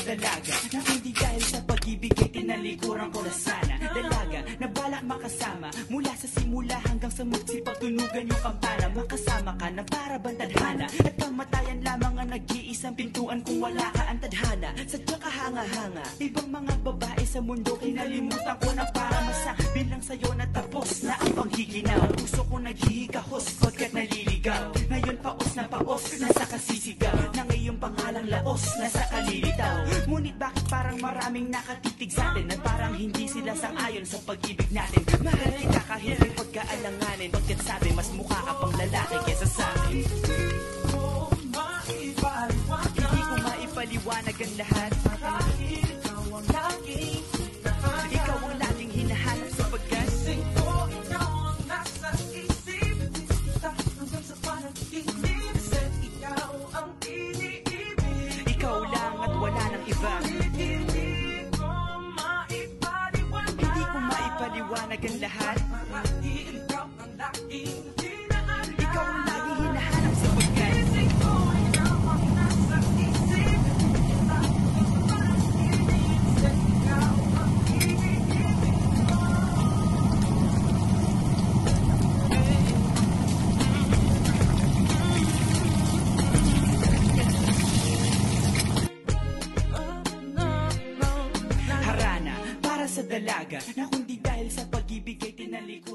dalaga na hindi dahil sa pag-ibig ay tinalikuran ko na sana. Dalaga na balak makasama mula sa simula hanggang sa magsipagtunugan yung kampana. Makasama ka na para bang tadhana at kamatayan lamang ang nag-iisang pintuan kung wala ka ang tadhana. Sadyang kahanga-hanga ibang mga babae sa mundo kinalimutan ko na para masabi lang sa'yo na tapos na ang panghiginaw. Puso ko naghihikahos pagkat naliligaw. Ngayon paos na paos nasa kasisigaw ng iyong pangalang laos nasa kalilitaw. Ngunit bakit parang maraming nakatitig sa atin at parang hindi sila sang-ayon sa pag-ibig natin. Mahal kita kahit may pagkaalanganin, pagkat sabi mas mukha ka pang lalaki kesa sa akin. Hindi ko maipaliwanag ang lahat dahil ikaw ang laging hinahanap sapagkat ikaw ang nasa isip hanggang sa panaginip. Ikaw ang iniibig, ikaw lang at wala nang iba. Hindi ko maipaliwanag ang lahat dahil ikaw ang laging hinahanap. Ikaw ang laging hinahanap sapagkat ikaw ang nasa isip hanggang sa panaginip. Ikaw ang iniibig ko. Harana para sa dalaga na kundi dahil sa pag-ibig ay tinalikuran